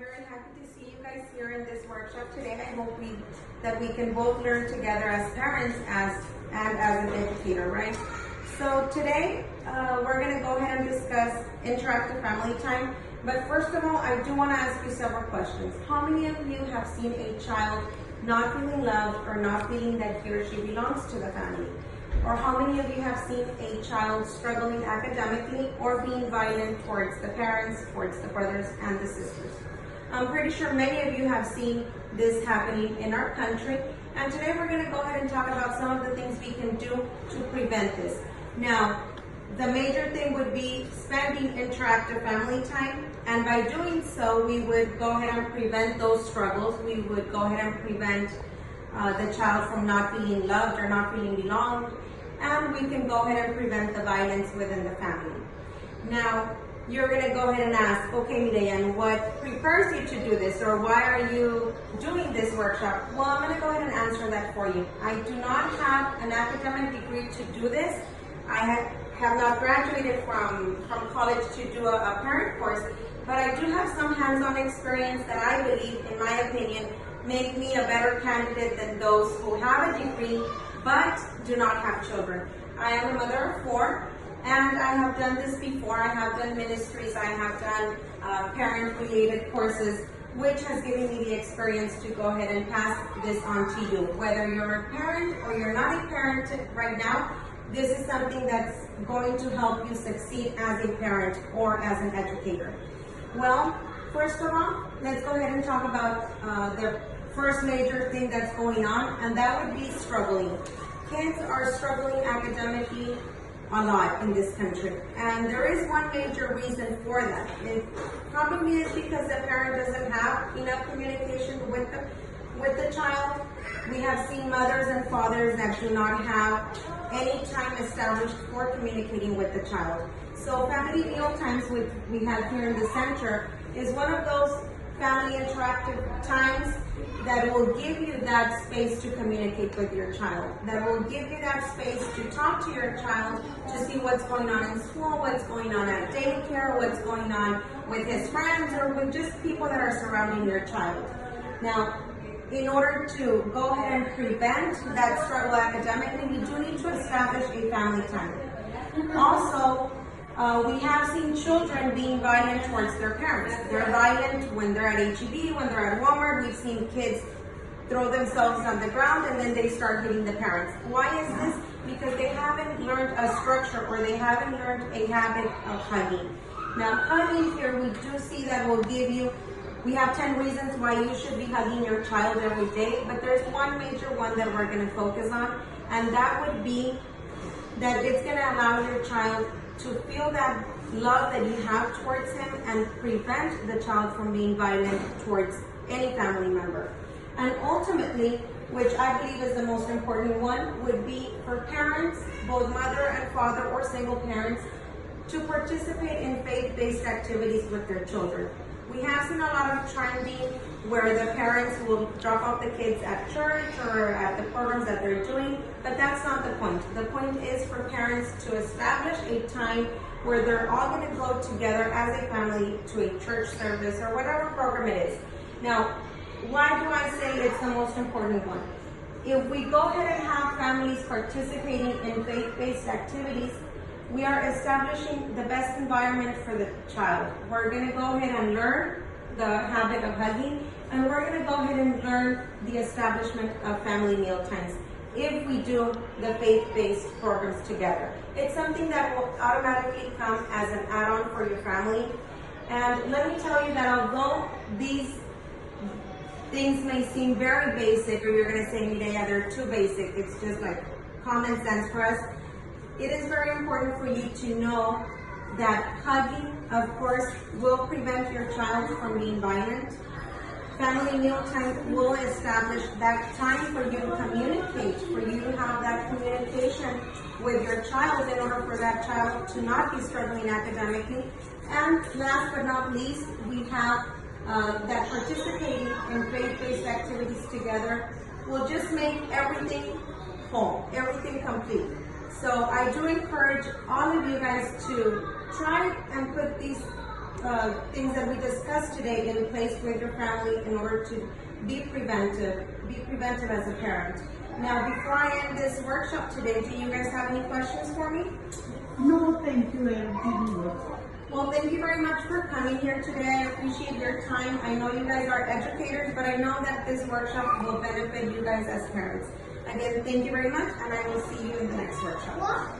very happy to see you guys here in this workshop today. I hope that we can both learn together as parents and as an educator, right? So today we're going to go ahead and discuss interactive family time. But first of all, I do want to ask you several questions. How many of you have seen a child not feeling loved or not feeling that he or she belongs to the family? Or how many of you have seen a child struggling academically or being violent towards the parents, towards the brothers and the sisters? I'm pretty sure many of you have seen this happening in our country. And today we're going to go ahead and talk about some of the things we can do to prevent this. Now, the major thing would be spending interactive family time. And by doing so, we would go ahead and prevent those struggles. We would go ahead and prevent the child from not feeling loved or not feeling belonged. And we can go ahead and prevent the violence within the family. Now, you're going to go ahead and ask, okay, Mireya, what prepares you to do this, or why are you doing this workshop? Well, I'm going to go ahead and answer that for you. I do not have an academic degree to do this. I have not graduated from college to do a parent course, but I do have some hands-on experience that I believe, in my opinion, make me a better candidate than those who have a degree but do not have children. I am a mother of 4, and I have done this before. I have done ministries, I have done parent-related courses, which has given me the experience to go ahead and pass this on to you. Whether you're a parent or you're not a parent right now, this is something that's going to help you succeed as a parent or as an educator. Well, first of all, let's go ahead and talk about the first major thing that's going on, and that would be struggling. Kids are struggling academically a lot in this country, and there is one major reason for that. It probably is because the parent doesn't have enough communication with the child. We have seen mothers and fathers that do not have any time established for communicating with the child. So family meal times, which we have here in the center, is one of those family interactive times that will give you that space to communicate with your child, that will give you that space to talk to your child, to see what's going on in school, what's going on at daycare, what's going on with his friends, or with just people that are surrounding your child. Now, in order to go ahead and prevent that struggle academically, we do need to establish a family time. Also, we have seen children being violent towards their parents. They're violent when they're at H-E-B, when they're at Walmart. We've seen kids throw themselves on the ground and then they start hitting the parents. Why is this? Because they haven't learned a structure, or they haven't learned a habit of hugging. Now, hugging here, we do see that will give you, we have 10 reasons why you should be hugging your child every day, but there's one major one that we're going to focus on, and that would be that it's going to allow your child to feel that love that you have towards him and prevent the child from being violent towards any family member. And ultimately, which I believe is the most important one, would be for parents, both mother and father or single parents, to participate in faith-based activities with their children. We have seen a lot of trending where the parents will drop off the kids at church or at the programs that they're doing, but that's not the point. The point is for parents to establish a time where they're all going to go together as a family to a church service or whatever program it is. Now, why do I say it's the most important one? If we go ahead and have families participating in faith-based activities, we are establishing the best environment for the child. We're going to go ahead and learn the habit of hugging, and we're going to go ahead and learn the establishment of family meal times if we do the faith-based programs together. It's something that will automatically come as an add-on for your family. And let me tell you that although these things may seem very basic, or you're going to say, Mireya, they're too basic, it's just like common sense for us, it is very important for you to know that hugging, of course, will prevent your child from being violent. Family meal time will establish that time for you to communicate, for you to have that communication with your child in order for that child to not be struggling academically. And last but not least, we have that participating in faith-based activities together will just make everything whole, everything complete. So I do encourage all of you guys to try and put these things that we discussed today in place with your family in order to be preventive as a parent. Now, before I end this workshop today, do you guys have any questions for me? No, thank you. Everything works. Well, thank you very much for coming here today. I appreciate your time. I know you guys are educators, but I know that this workshop will benefit you guys as parents. Again, thank you very much, and I will see you in the next workshop.